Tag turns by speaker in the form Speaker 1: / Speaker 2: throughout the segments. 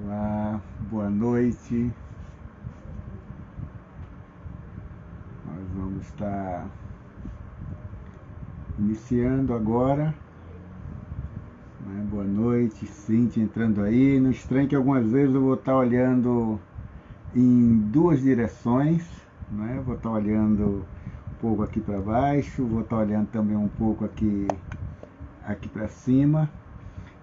Speaker 1: Olá, boa noite. Nós vamos estar iniciando agora. Boa noite, Cintia entrando aí. Não estranhe que algumas vezes eu vou estar olhando em duas direções. Vou estar olhando um pouco aqui para baixo, vou estar olhando também um pouco aqui para cima,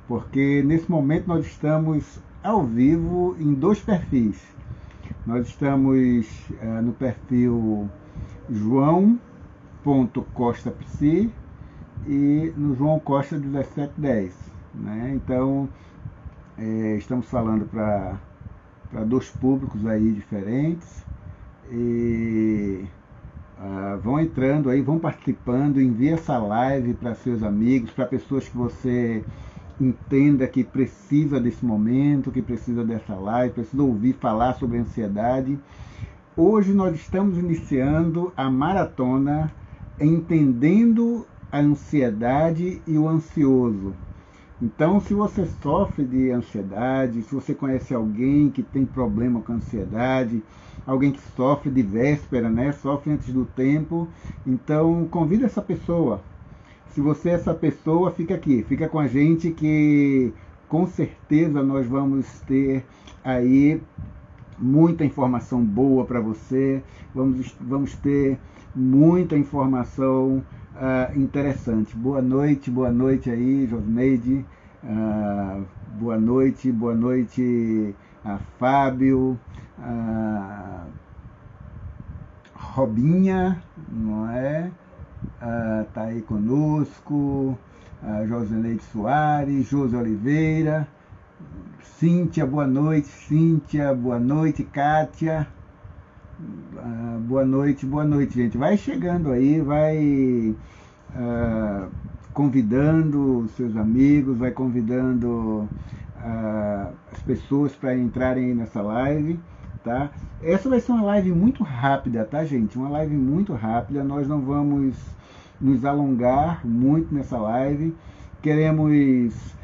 Speaker 1: porque nesse momento nós estamos ao vivo em dois perfis. Nós estamos no perfil João.CostaPsi e no João Costa 1710. Então, estamos falando para dois públicos aí diferentes. E vão entrando aí, vão participando, envie essa live para seus amigos, para pessoas que você entenda que precisa desse momento, que precisa dessa live, precisa ouvir falar sobre ansiedade. Hoje nós estamos iniciando a maratona Entendendo a Ansiedade e o Ansioso. Então, se você sofre de ansiedade, se você conhece alguém que tem problema com ansiedade, alguém que sofre de véspera, sofre antes do tempo, então convida essa pessoa. Se você é essa pessoa, fica aqui, fica com a gente que com certeza nós vamos ter aí muita informação boa para você, vamos ter muita informação interessante. Boa noite aí, Josneide. Boa noite a Fábio, Robinha, não é? Tá aí conosco, Josineide Soares, José Oliveira, Cíntia, boa noite, Kátia, boa noite, gente. Vai chegando aí, vai convidando seus amigos, vai convidando as pessoas para entrarem aí nessa live, tá? Essa vai ser uma live muito rápida, tá, gente? Uma live muito rápida, nós não vamos nos alongar muito nessa live, queremos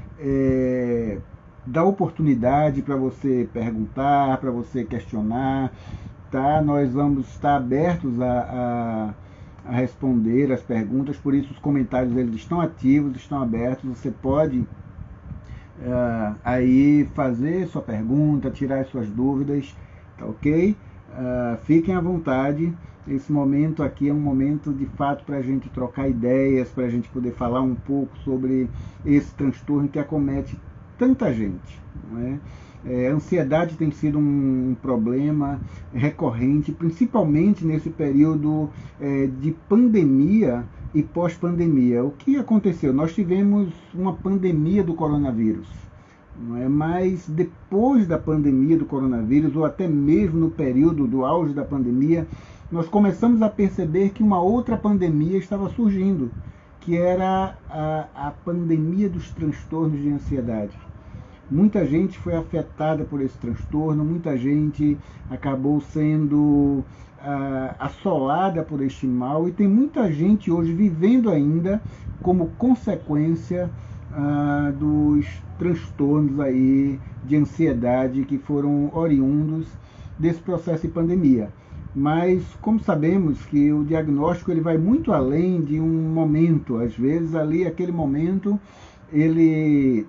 Speaker 1: dar oportunidade para você perguntar, para você questionar, tá? Nós vamos estar abertos a responder as perguntas, por isso os comentários eles estão ativos, estão abertos, você pode aí fazer sua pergunta, tirar as suas dúvidas, tá ok? Fiquem à vontade, esse momento aqui é um momento de fato para a gente trocar ideias, para a gente poder falar um pouco sobre esse transtorno que acomete tanta gente, não é? A ansiedade tem sido um problema recorrente, principalmente nesse período de pandemia e pós-pandemia. O que aconteceu? Nós tivemos uma pandemia do coronavírus, não é? Mas depois da pandemia do coronavírus, ou até mesmo no período do auge da pandemia, nós começamos a perceber que uma outra pandemia estava surgindo, que era a pandemia dos transtornos de ansiedade. Muita gente foi afetada por esse transtorno, muita gente acabou sendo assolada por este mal, e tem muita gente hoje vivendo ainda como consequência dos transtornos aí de ansiedade que foram oriundos desse processo de pandemia. Mas como sabemos que o diagnóstico ele vai muito além de um momento, às vezes ali aquele momento ele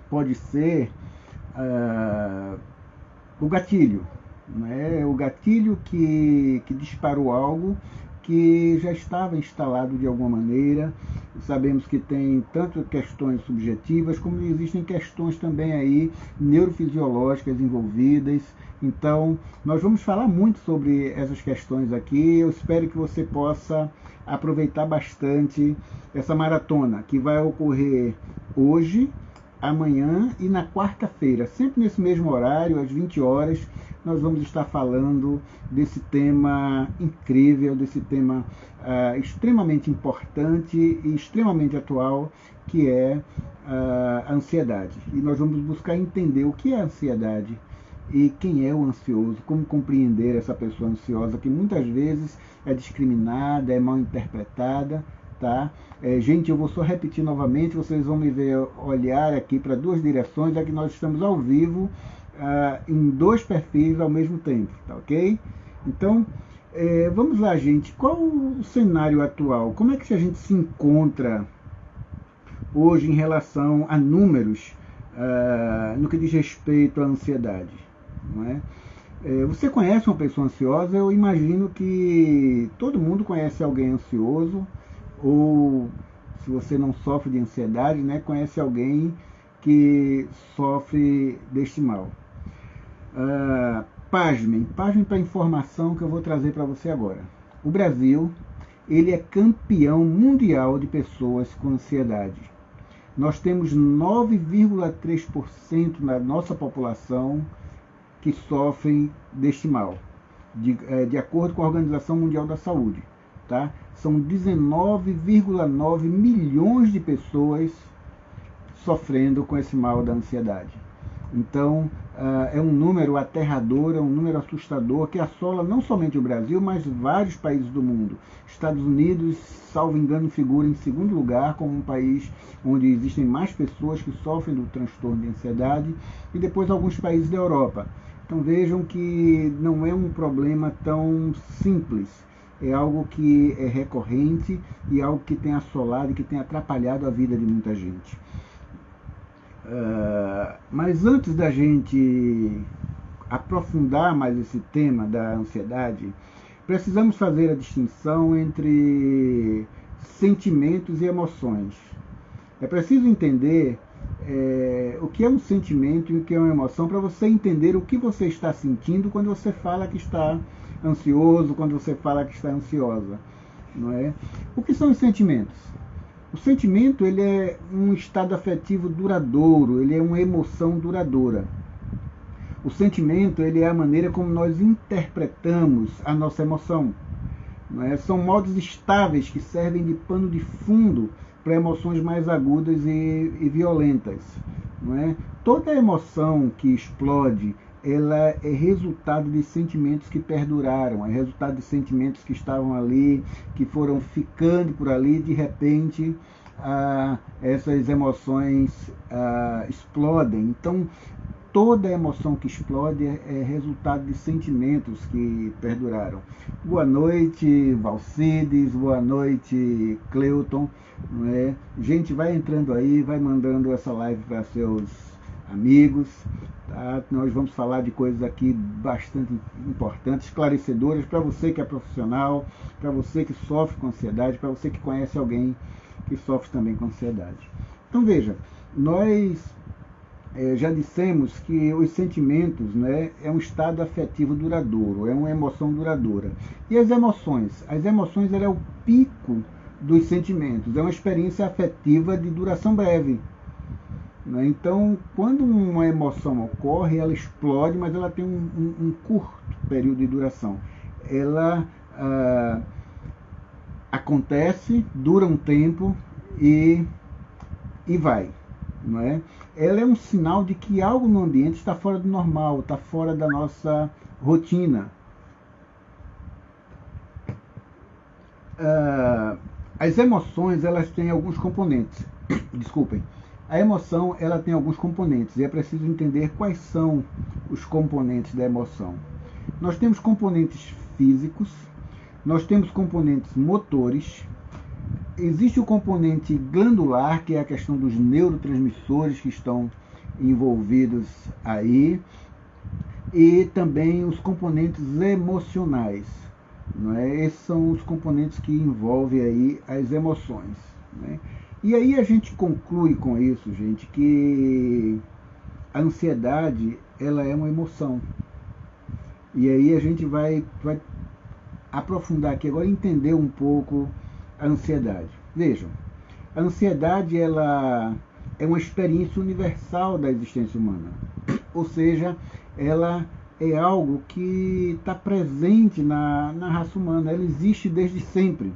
Speaker 1: pode ser o gatilho, né? O gatilho que disparou algo que já estava instalado de alguma maneira. Sabemos que tem tanto questões subjetivas como existem questões também aí neurofisiológicas envolvidas. Então, nós vamos falar muito sobre essas questões aqui. Eu espero que você possa aproveitar bastante essa maratona que vai ocorrer hoje, amanhã e na quarta-feira, sempre nesse mesmo horário, às 20 horas, nós vamos estar falando desse tema incrível, desse tema extremamente importante e extremamente atual, que é a ansiedade. E nós vamos buscar entender o que é a ansiedade e quem é o ansioso, como compreender essa pessoa ansiosa que muitas vezes é discriminada, é mal interpretada, tá? Gente, eu vou só repetir novamente, vocês vão me ver olhar aqui para duas direções, é que nós estamos ao vivo em dois perfis ao mesmo tempo, tá ok? Então, vamos lá, gente. Qual o cenário atual? Como é que a gente se encontra hoje em relação a números no que diz respeito à ansiedade? Não é? Você conhece uma pessoa ansiosa? Eu imagino que todo mundo conhece alguém ansioso, ou se você não sofre de ansiedade, né, conhece alguém que sofre deste mal. Pasmem para a informação que eu vou trazer para você agora. O Brasil, ele é campeão mundial de pessoas com ansiedade. Nós temos 9,3% na nossa população que sofrem deste mal, de acordo com a Organização Mundial da Saúde. Tá? São 19,9 milhões de pessoas sofrendo com esse mal da ansiedade. Então, é um número aterrador, é um número assustador, que assola não somente o Brasil, mas vários países do mundo. Estados Unidos, salvo engano, figura em segundo lugar como um país onde existem mais pessoas que sofrem do transtorno de ansiedade, e depois alguns países da Europa. Então vejam que não é um problema tão simples, é algo que é recorrente e algo que tem assolado e que tem atrapalhado a vida de muita gente. Mas antes da gente aprofundar mais esse tema da ansiedade, precisamos fazer a distinção entre sentimentos e emoções. É preciso entender o que é um sentimento e o que é uma emoção, para você entender o que você está sentindo quando você fala que está ansioso, quando você fala que está ansiosa. Não é? O que são os sentimentos? O sentimento, ele é um estado afetivo duradouro, ele é uma emoção duradoura. O sentimento, ele é a maneira como nós interpretamos a nossa emoção. Não é? São modos estáveis que servem de pano de fundo para emoções mais agudas e violentas. Não é? Toda emoção que explode, ela é resultado de sentimentos que perduraram, é resultado de sentimentos que estavam ali, que foram ficando por ali, de repente essas emoções explodem. Então, toda emoção que explode é resultado de sentimentos que perduraram. Boa noite, Valcides, boa noite, Cleuton. Não é? Gente, vai entrando aí, vai mandando essa live para seus amigos. Tá? Nós vamos falar de coisas aqui bastante importantes, esclarecedoras para você que é profissional, para você que sofre com ansiedade, para você que conhece alguém que sofre também com ansiedade. Então veja, nós já dissemos que os sentimentos, né, é um estado afetivo duradouro, é uma emoção duradoura. E as emoções? As emoções é o pico dos sentimentos, é uma experiência afetiva de duração breve. Então, quando uma emoção ocorre, ela explode, mas ela tem um curto período de duração. Ela acontece, dura um tempo e vai. Não é? Ela é um sinal de que algo no ambiente está fora do normal, está fora da nossa rotina. As emoções, elas têm alguns componentes. Desculpem. A emoção, ela tem alguns componentes e é preciso entender quais são os componentes da emoção. Nós temos componentes físicos, nós temos componentes motores, existe o componente glandular, que é a questão dos neurotransmissores que estão envolvidos aí, e também os componentes emocionais. Não é? Esses são os componentes que envolvem aí as emoções. Né? E aí a gente conclui com isso, gente, que a ansiedade, ela é uma emoção. E aí a gente vai aprofundar aqui agora e entender um pouco a ansiedade. Vejam, a ansiedade, ela é uma experiência universal da existência humana. Ou seja, ela é algo que está presente na raça humana, ela existe desde sempre.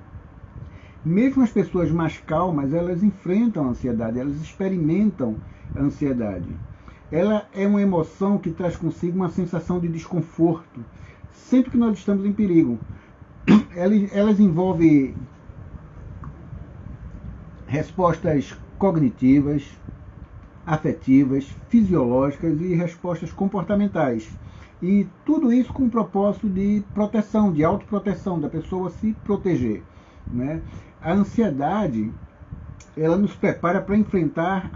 Speaker 1: Mesmo as pessoas mais calmas, elas enfrentam a ansiedade, elas experimentam a ansiedade. Ela é uma emoção que traz consigo uma sensação de desconforto, sempre que nós estamos em perigo. Elas envolvem respostas cognitivas, afetivas, fisiológicas e respostas comportamentais. E tudo isso com o propósito de proteção, de autoproteção, da pessoa se proteger, né? A ansiedade, ela nos prepara para enfrentar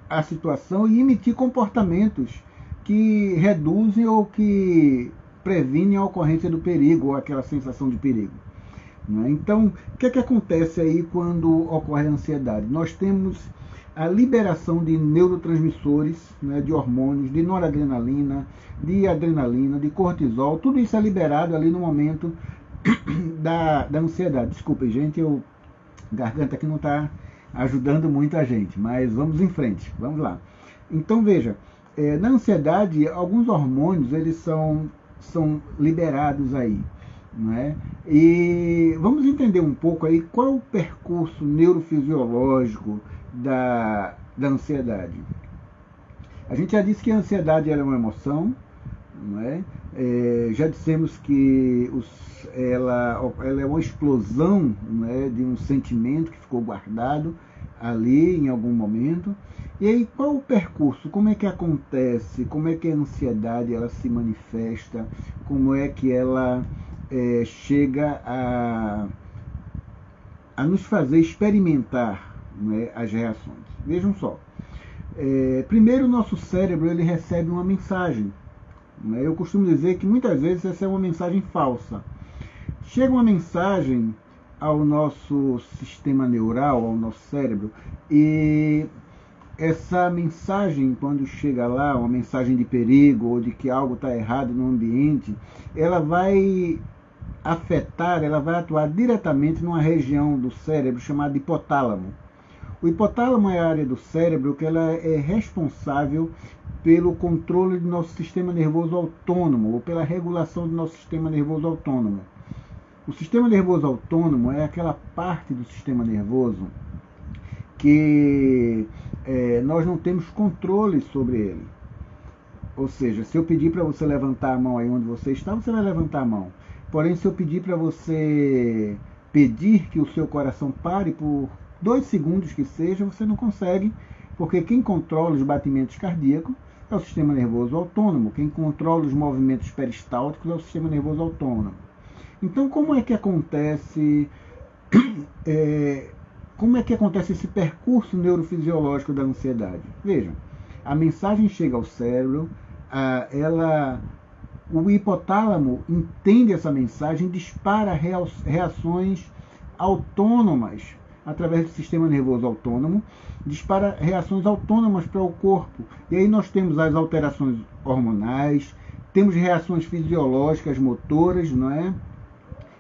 Speaker 1: a situação e emitir comportamentos que reduzem ou que previnem a ocorrência do perigo ou aquela sensação de perigo. Então, o que acontece aí quando ocorre a ansiedade? Nós temos a liberação de neurotransmissores, né, de hormônios, de noradrenalina, de adrenalina, de cortisol, tudo isso é liberado ali no momento da ansiedade. Desculpem, gente, a garganta aqui não está ajudando muito a gente, mas vamos em frente, vamos lá. Então, veja, na ansiedade, alguns hormônios eles são liberados aí. Né? E vamos entender um pouco aí qual é o percurso neurofisiológico da ansiedade. A gente já disse que a ansiedade é uma emoção, né? Já dissemos que ela é uma explosão, né, de um sentimento que ficou guardado ali em algum momento. E aí, qual o percurso? Como é que acontece? Como é que a ansiedade ela se manifesta? Como é que ela chega a nos fazer experimentar, né, as reações? Vejam só. Primeiro, o nosso cérebro ele recebe uma mensagem. Né? Eu costumo dizer que muitas vezes essa é uma mensagem falsa. Chega uma mensagem ao nosso sistema neural, ao nosso cérebro, e essa mensagem, quando chega lá, uma mensagem de perigo ou de que algo está errado no ambiente, ela vai afetar, ela vai atuar diretamente numa região do cérebro chamada hipotálamo. O hipotálamo é a área do cérebro que ela é responsável pelo controle do nosso sistema nervoso autônomo, ou pela regulação do nosso sistema nervoso autônomo. O sistema nervoso autônomo é aquela parte do sistema nervoso que nós não temos controle sobre ele. Ou seja, se eu pedir para você levantar a mão aí onde você está, você vai levantar a mão. Porém, se eu pedir para você pedir que o seu coração pare por 2 segundos que seja, você não consegue, porque quem controla os batimentos cardíacos é o sistema nervoso autônomo. Quem controla os movimentos peristálticos é o sistema nervoso autônomo. Então, como é que acontece esse percurso neurofisiológico da ansiedade? Vejam, a mensagem chega ao cérebro, o hipotálamo entende essa mensagem, dispara reações autônomas através do sistema nervoso autônomo, dispara reações autônomas para o corpo. E aí nós temos as alterações hormonais, temos reações fisiológicas, motoras, não é?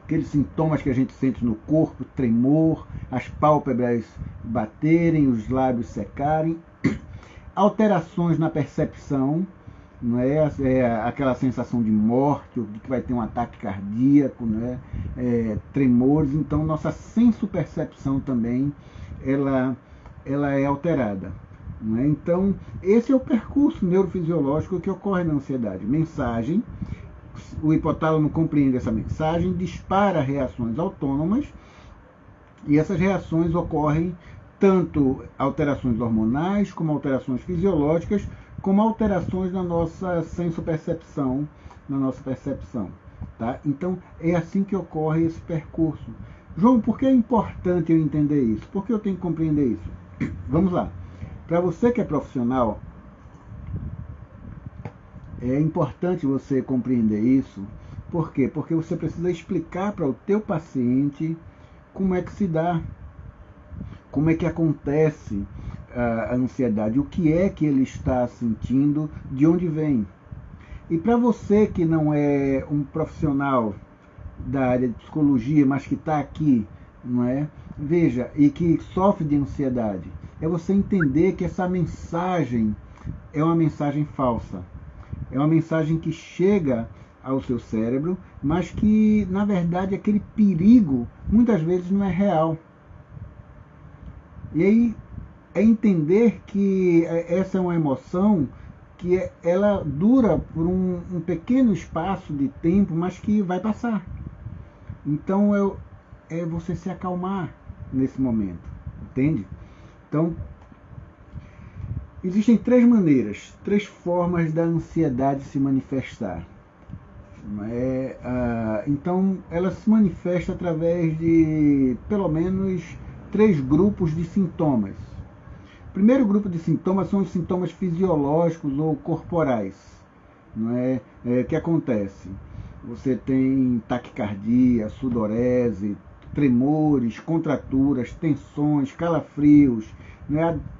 Speaker 1: Aqueles sintomas que a gente sente no corpo, tremor, as pálpebras baterem, os lábios secarem, alterações na percepção, não é? Aquela sensação de morte, de que vai ter um ataque cardíaco, não é? Tremores. Então, nossa sensopercepção também ela é alterada. Não é? Então, esse é o percurso neurofisiológico que ocorre na ansiedade. Mensagem, o hipotálamo compreende essa mensagem, dispara reações autônomas, e essas reações ocorrem tanto alterações hormonais, como alterações fisiológicas, como alterações na nossa sensopercepção, na nossa percepção. Tá? Então, é assim que ocorre esse percurso. João, por que é importante eu entender isso? Por que eu tenho que compreender isso? Vamos lá. Para você que é profissional, é importante você compreender isso. Por quê? Porque você precisa explicar para o teu paciente como é que se dá, como é que acontece a ansiedade, o que é que ele está sentindo, de onde vem. E para você que não é um profissional da área de psicologia, mas que está aqui, não é? Veja, e que sofre de ansiedade, é você entender que essa mensagem é uma mensagem falsa. É uma mensagem que chega ao seu cérebro, mas que, na verdade, aquele perigo muitas vezes não é real. E aí é entender que essa é uma emoção que ela dura por um pequeno espaço de tempo, mas que vai passar. Então é você se acalmar nesse momento. entende? Então, existem três maneiras, três formas da ansiedade se manifestar. Então, ela se manifesta através de, pelo menos, três grupos de sintomas. O primeiro grupo de sintomas são os sintomas fisiológicos ou corporais. Que acontece? Você tem taquicardia, sudorese, tremores, contraturas, tensões, calafrios,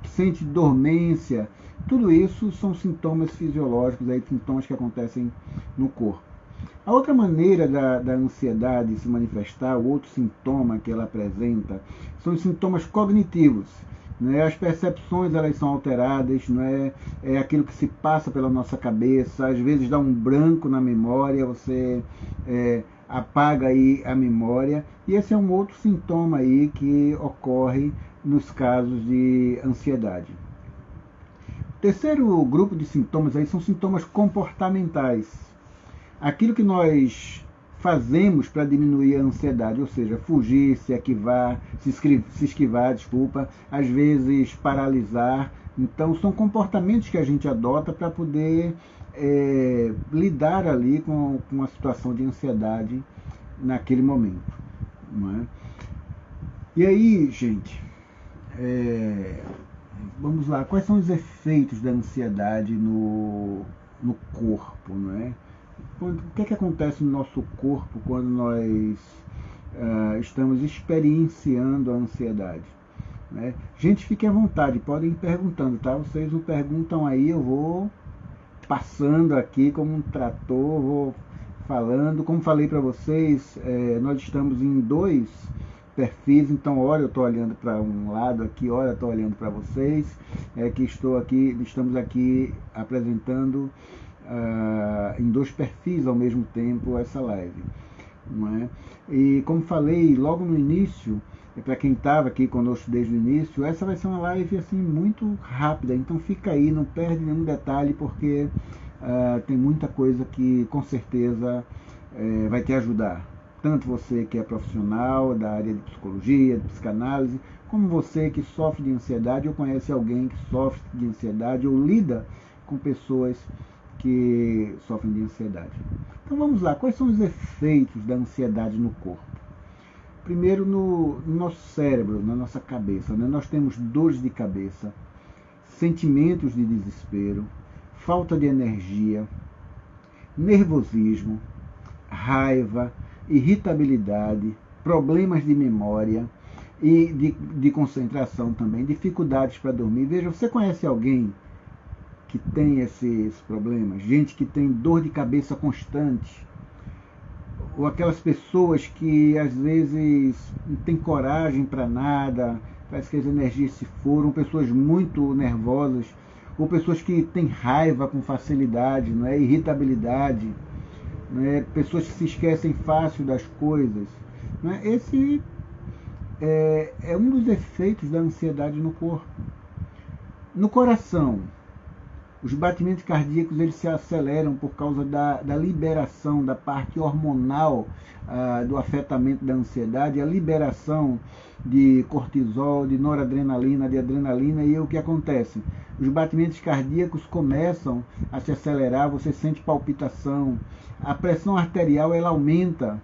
Speaker 1: sente dormência. Tudo isso são sintomas fisiológicos, sintomas que acontecem no corpo. A outra maneira da ansiedade se manifestar, o outro sintoma que ela apresenta, são os sintomas cognitivos. As percepções elas são alteradas, é aquilo que se passa pela nossa cabeça, às vezes dá um branco na memória, você apaga aí a memória, e esse é um outro sintoma aí que ocorre nos casos de ansiedade. O terceiro grupo de sintomas aí são sintomas comportamentais. Aquilo que nós fazemos para diminuir a ansiedade, ou seja, fugir, se esquivar, às vezes paralisar. Então, são comportamentos que a gente adota para poder lidar ali com uma situação de ansiedade naquele momento. E aí, gente, vamos lá, quais são os efeitos da ansiedade no corpo, O que acontece no nosso corpo quando nós estamos experienciando a ansiedade? Gente, fiquem à vontade, podem ir perguntando, tá? Vocês não perguntam aí, eu vou passando aqui como um trator, vou falando. Como falei para vocês, nós estamos em 2 perfis, então hora eu estou olhando para um lado aqui, hora eu estou olhando para vocês, estamos aqui apresentando em 2 perfis ao mesmo tempo essa live. E como falei logo no início, para quem estava aqui conosco desde o início, essa vai ser uma live assim, muito rápida, então fica aí, não perde nenhum detalhe, porque tem muita coisa que com certeza vai te ajudar. Tanto você que é profissional da área de psicologia, de psicanálise, como você que sofre de ansiedade ou conhece alguém que sofre de ansiedade ou lida com pessoas que sofrem de ansiedade. Então vamos lá, quais são os efeitos da ansiedade no corpo? Primeiro, no nosso cérebro, na nossa cabeça, nós temos dores de cabeça, sentimentos de desespero, falta de energia, nervosismo, raiva, irritabilidade, problemas de memória e de concentração também, dificuldades para dormir. Veja, você conhece alguém que tem esses problemas? Gente que tem dor de cabeça constante, ou aquelas pessoas que às vezes não têm coragem para nada, parece que as energias se foram, pessoas muito nervosas, ou pessoas que têm raiva com facilidade, irritabilidade, pessoas que se esquecem fácil das coisas. Esse é um dos efeitos da ansiedade no corpo. No coração, os batimentos cardíacos eles se aceleram por causa da liberação da parte hormonal do afetamento da ansiedade, a liberação de cortisol, de noradrenalina, de adrenalina, e o que acontece? Os batimentos cardíacos começam a se acelerar, você sente palpitação, a pressão arterial ela aumenta,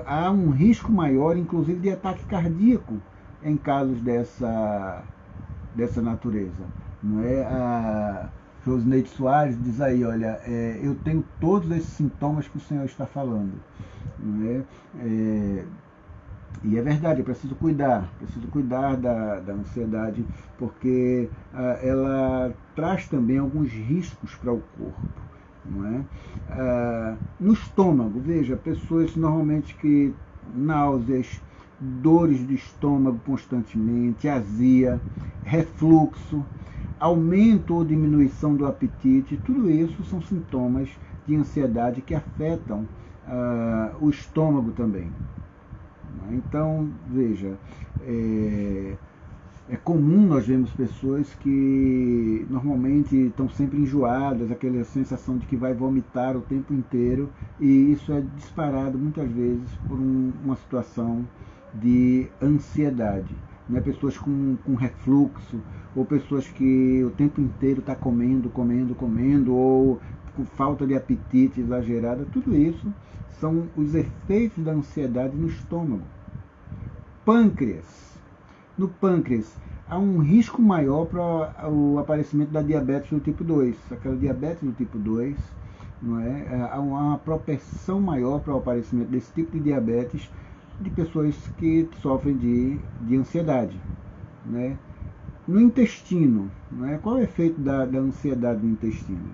Speaker 1: há um risco maior, inclusive, de ataque cardíaco em casos dessa natureza. A Rosineide Soares diz aí, olha, eu tenho todos esses sintomas que o senhor está falando. E é verdade, eu preciso cuidar da ansiedade, porque ela traz também alguns riscos para o corpo. No estômago, veja, pessoas normalmente que náuseas, dores de estômago constantemente, azia, refluxo, aumento ou diminuição do apetite, tudo isso são sintomas de ansiedade que afetam o estômago também. Então, veja, é comum nós vermos pessoas que normalmente estão sempre enjoadas, aquela sensação de que vai vomitar o tempo inteiro, e isso é disparado muitas vezes por uma situação de ansiedade. né? Pessoas com refluxo, ou pessoas que o tempo inteiro está comendo, ou com falta de apetite exagerada. Tudo isso são os efeitos da ansiedade no estômago. Pâncreas. No pâncreas, há um risco maior para o aparecimento da diabetes do tipo 2. Aquela diabetes do tipo 2, não é? Há uma propensão maior para o aparecimento desse tipo de diabetes de pessoas que sofrem de ansiedade, né? No intestino, né? Qual é o efeito da ansiedade no intestino?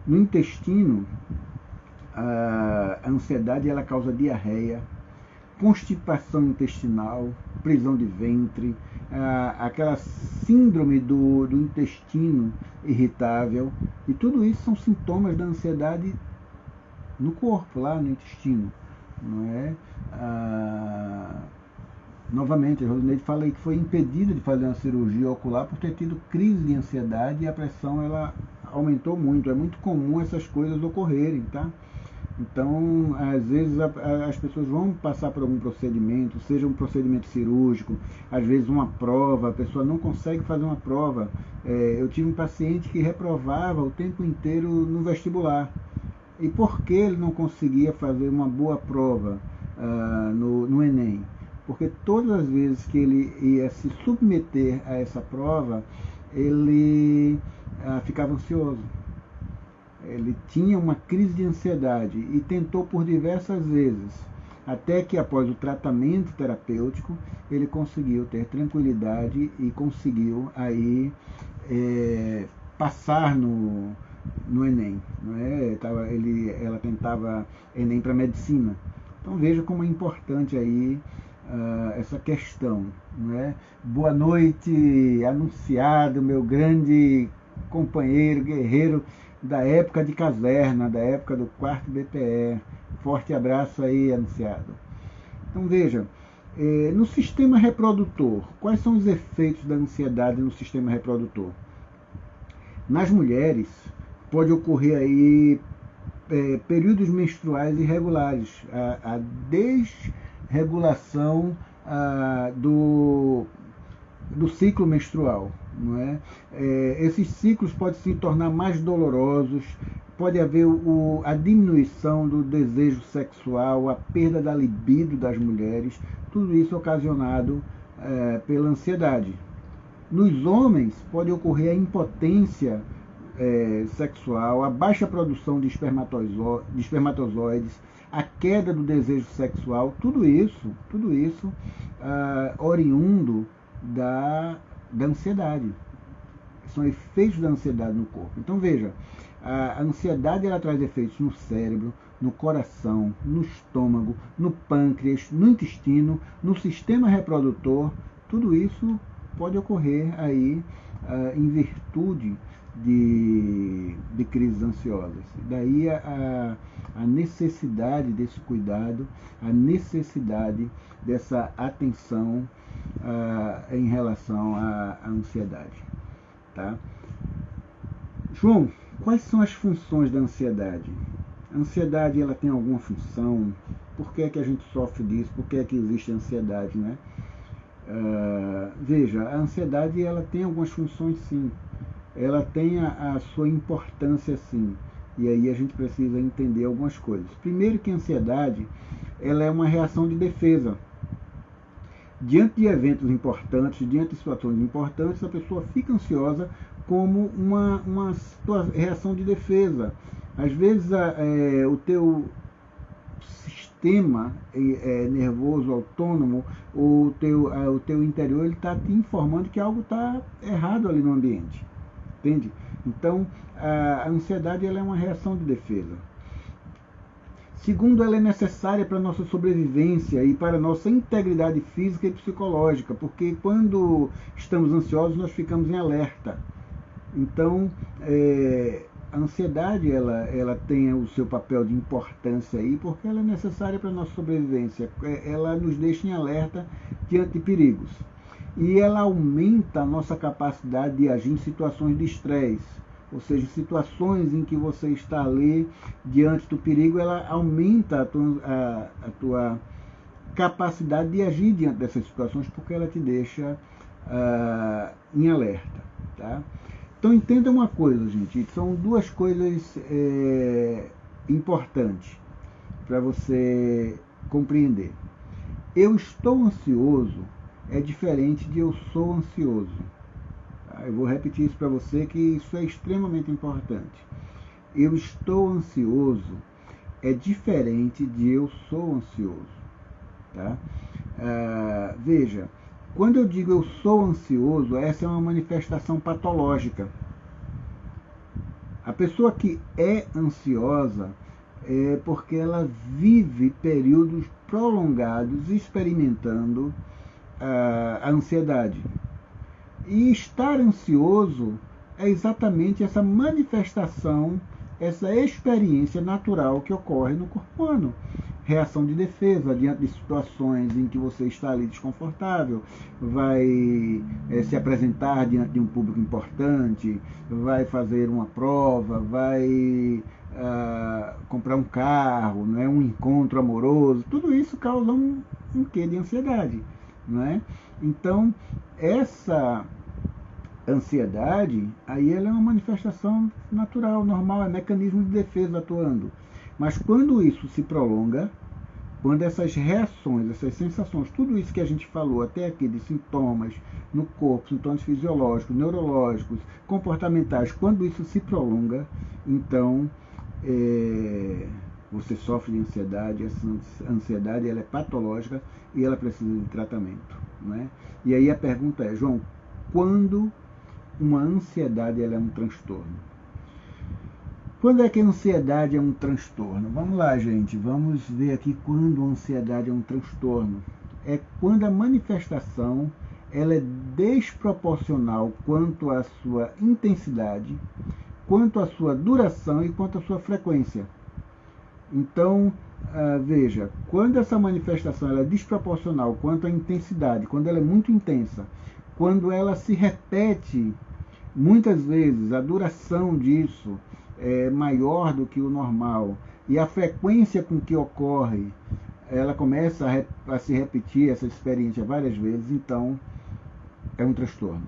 Speaker 1: No intestino, a ansiedade ela causa diarreia, constipação intestinal, prisão de ventre, aquela síndrome do intestino irritável, e tudo isso são sintomas da ansiedade no corpo, lá no intestino, não é? Novamente, a Rosineide fala aí que foi impedida de fazer uma cirurgia ocular por ter tido crise de ansiedade, e a pressão ela aumentou muito. É muito comum essas coisas ocorrerem, tá? Então, às vezes as pessoas vão passar por algum procedimento, seja um procedimento cirúrgico, às vezes uma prova, a pessoa não consegue fazer uma prova. Eu tive um paciente que reprovava o tempo inteiro no vestibular. E por que ele não conseguia fazer uma boa prova no Enem? Porque todas as vezes que ele ia se submeter a essa prova, ele ficava ansioso. Ele tinha uma crise de ansiedade e tentou por diversas vezes, até que após o tratamento terapêutico, ele conseguiu ter tranquilidade e conseguiu aí passar no Enem. Não é? Ela tentava Enem para medicina. Então veja como é importante aí essa questão. Não é? Boa noite, anunciado, meu grande companheiro, guerreiro da época de caserna, da época do 4º BPE. Forte abraço aí, anunciado. Então veja, no sistema reprodutor, quais são os efeitos da ansiedade no sistema reprodutor? Nas mulheres, pode ocorrer aí períodos menstruais irregulares, a desregulação do ciclo menstrual. Não é? Esses ciclos podem se tornar mais dolorosos, pode haver a diminuição do desejo sexual, a perda da libido das mulheres, tudo isso ocasionado pela ansiedade. Nos homens pode ocorrer a impotência sexual, a baixa produção de espermatozoides, a queda do desejo sexual, tudo isso oriundo da ansiedade. São efeitos da ansiedade no corpo. Então veja, a ansiedade ela traz efeitos no cérebro, no coração, no estômago, no pâncreas, no intestino, no sistema reprodutor. Tudo isso pode ocorrer aí em virtude de crises ansiosas. Daí a necessidade desse cuidado, a necessidade dessa atenção em relação à ansiedade. Tá? João, quais são as funções da ansiedade? A ansiedade ela tem alguma função? Por que é que a gente sofre disso? Por que é que existe ansiedade, né? Veja, a ansiedade ela tem algumas funções, sim. Ela tem a sua importância, sim. E aí a gente precisa entender algumas coisas. Primeiro que a ansiedade ela é uma reação de defesa. Diante de eventos importantes, diante de situações importantes, a pessoa fica ansiosa como uma reação de defesa. Às vezes o teu sistema nervoso autônomo, o teu interior está te informando que algo está errado ali no ambiente. Entende? Então, a ansiedade ela é uma reação de defesa. Segundo, ela é necessária para a nossa sobrevivência e para a nossa integridade física e psicológica, porque quando estamos ansiosos, nós ficamos em alerta. Então, a ansiedade ela tem o seu papel de importância aí, porque ela é necessária para a nossa sobrevivência. Ela nos deixa em alerta diante de perigos. E ela aumenta a nossa capacidade de agir em situações de estresse. Ou seja, situações em que você está ali diante do perigo, ela aumenta a tua capacidade de agir diante dessas situações, porque ela te deixa em alerta. Tá? Então entenda uma coisa, gente, são duas coisas importantes para você compreender. Eu estou ansioso é diferente de eu sou ansioso. Tá? Eu vou repetir isso para você, que isso é extremamente importante. Eu estou ansioso é diferente de eu sou ansioso. Tá? Veja, quando eu digo eu sou ansioso, essa é uma manifestação patológica. A pessoa que é ansiosa é porque ela vive períodos prolongados experimentando a ansiedade. E estar ansioso é exatamente essa manifestação, essa experiência natural que ocorre no corpo humano. Reação de defesa diante de situações em que você está ali desconfortável, vai se apresentar diante de um público importante, vai fazer uma prova, vai comprar um carro, né, um encontro amoroso, tudo isso causa um quê de ansiedade. Não é? Então, essa ansiedade, aí ela é uma manifestação natural, normal, é mecanismo de defesa atuando. Mas quando isso se prolonga, quando essas reações, essas sensações, tudo isso que a gente falou até aqui de sintomas no corpo, sintomas fisiológicos, neurológicos, comportamentais, quando isso se prolonga, então você sofre de ansiedade, essa ansiedade ela é patológica e ela precisa de tratamento. Né? E aí a pergunta é, João, quando uma ansiedade ela é um transtorno? Quando é que a ansiedade é um transtorno? Vamos lá, gente, vamos ver aqui quando a ansiedade é um transtorno. É quando a manifestação ela é desproporcional quanto à sua intensidade, quanto à sua duração e quanto à sua frequência. Então, veja, quando essa manifestação ela é desproporcional quanto à intensidade, quando ela é muito intensa, quando ela se repete muitas vezes, a duração disso é maior do que o normal e a frequência com que ocorre, ela começa a se repetir essa experiência várias vezes, então é um transtorno.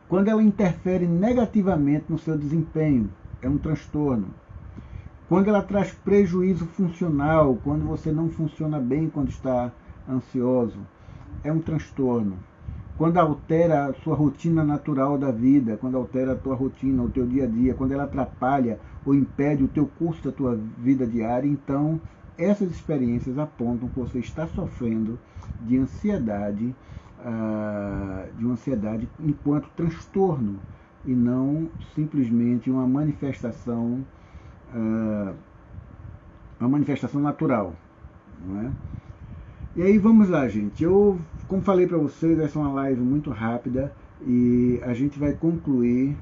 Speaker 1: Quando ela interfere negativamente no seu desempenho, é um transtorno. Quando ela traz prejuízo funcional, quando você não funciona bem quando está ansioso, é um transtorno. Quando altera a sua rotina natural da vida, quando altera a tua rotina, o teu dia a dia, quando ela atrapalha ou impede o teu curso da tua vida diária, então essas experiências apontam que você está sofrendo de ansiedade, enquanto transtorno e não simplesmente uma manifestação natural, não é? E aí vamos lá, gente. Eu, como falei para vocês, essa é uma live muito rápida e a gente vai concluir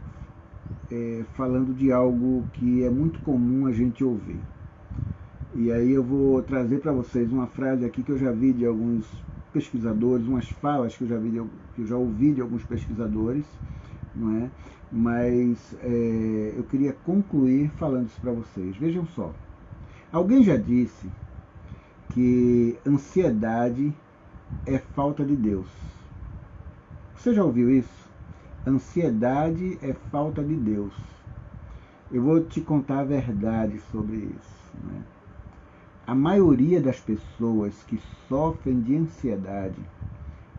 Speaker 1: falando de algo que é muito comum a gente ouvir. E aí eu vou trazer para vocês uma frase aqui que eu já vi de alguns pesquisadores, umas falas que eu já ouvi de alguns pesquisadores, não é? Mas eu queria concluir falando isso para vocês. Vejam só. Alguém já disse que ansiedade é falta de Deus. Você já ouviu isso? Ansiedade é falta de Deus. Eu vou te contar a verdade sobre isso. Né? A maioria das pessoas que sofrem de ansiedade,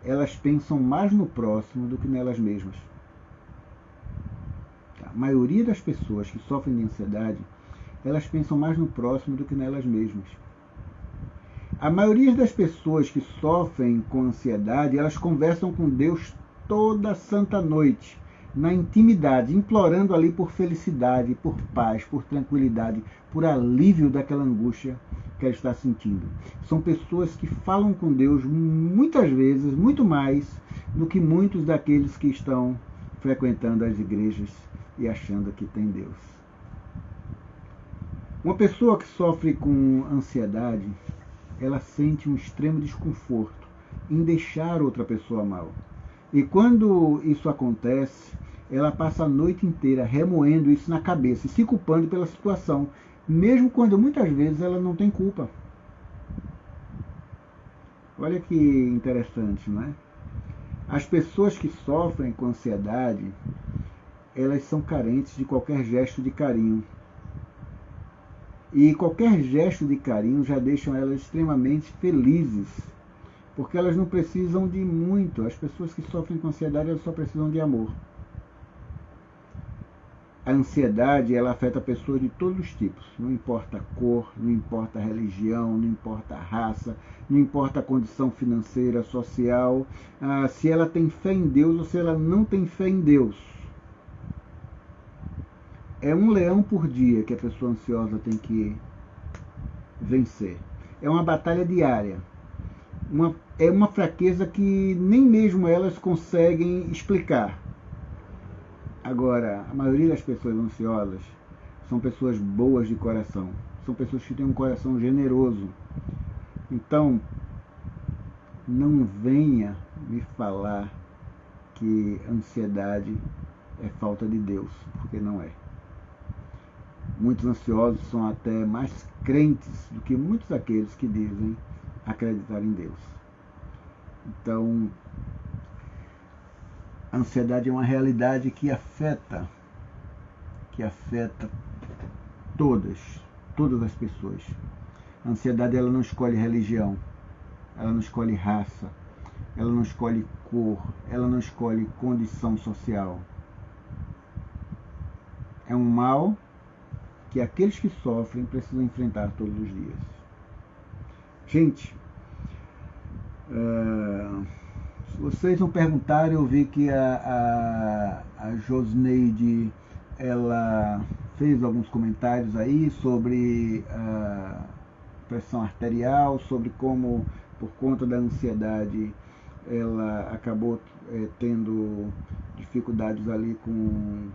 Speaker 1: elas pensam mais no próximo do que nelas mesmas. A maioria das pessoas que sofrem de ansiedade, elas pensam mais no próximo do que nelas mesmas. A maioria das pessoas que sofrem com ansiedade, elas conversam com Deus toda santa noite, na intimidade, implorando ali por felicidade, por paz, por tranquilidade, por alívio daquela angústia que ela está sentindo. São pessoas que falam com Deus muitas vezes, muito mais do que muitos daqueles que estão frequentando as igrejas e achando que tem Deus. Uma pessoa que sofre com ansiedade, ela sente um extremo desconforto em deixar outra pessoa mal. E quando isso acontece, ela passa a noite inteira remoendo isso na cabeça e se culpando pela situação, mesmo quando muitas vezes ela não tem culpa. Olha que interessante, não é? As pessoas que sofrem com ansiedade, elas são carentes de qualquer gesto de carinho. E qualquer gesto de carinho já deixam elas extremamente felizes, porque elas não precisam de muito. As pessoas que sofrem com ansiedade, elas só precisam de amor. A ansiedade, ela afeta pessoas de todos os tipos, não importa a cor, não importa a religião, não importa a raça, não importa a condição financeira, social, se ela tem fé em Deus ou se ela não tem fé em Deus. É um leão por dia que a pessoa ansiosa tem que vencer. É uma batalha diária. É uma fraqueza que nem mesmo elas conseguem explicar. Agora, a maioria das pessoas ansiosas são pessoas boas de coração. São pessoas que têm um coração generoso. Então, não venha me falar que ansiedade é falta de Deus, porque não é. Muitos ansiosos são até mais crentes do que muitos daqueles que dizem acreditar em Deus. Então, a ansiedade é uma realidade que afeta todas as pessoas. A ansiedade, ela não escolhe religião, ela não escolhe raça, ela não escolhe cor, ela não escolhe condição social. É um mal que aqueles que sofrem precisam enfrentar todos os dias. Gente, se vocês não perguntaram, eu vi que a Josneide, ela fez alguns comentários aí sobre a pressão arterial, sobre como, por conta da ansiedade, ela acabou tendo dificuldades ali com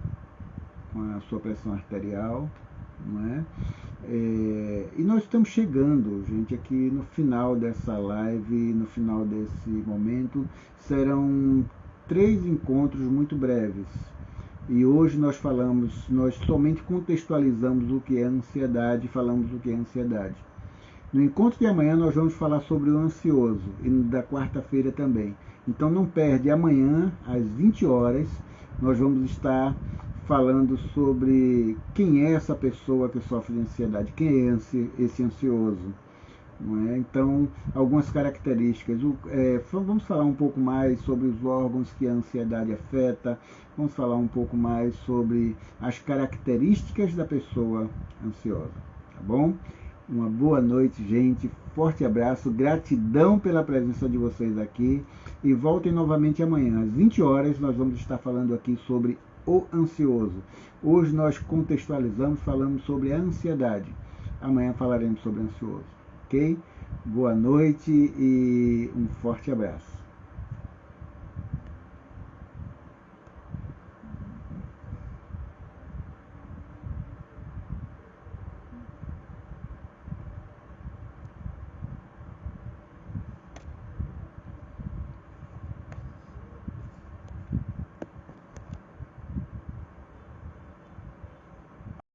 Speaker 1: a sua pressão arterial, não é? E nós estamos chegando, gente, aqui no final dessa live, no final desse momento. Serão 3 encontros muito breves. E hoje nós somente contextualizamos o que é ansiedade, falamos o que é ansiedade. No encontro de amanhã nós vamos falar sobre o ansioso, e da quarta-feira também. Então não perde, amanhã às 20 horas nós vamos estar falando sobre quem é essa pessoa que sofre de ansiedade, quem é esse ansioso. Não é? Então, algumas características. Vamos falar um pouco mais sobre os órgãos que a ansiedade afeta, vamos falar um pouco mais sobre as características da pessoa ansiosa. Tá bom? Uma boa noite, gente. Forte abraço, gratidão pela presença de vocês aqui. E voltem novamente amanhã, às 20 horas, nós vamos estar falando aqui sobre o ansioso. Hoje nós contextualizamos, falamos sobre a ansiedade. Amanhã falaremos sobre o ansioso. Ok? Boa noite e um forte abraço.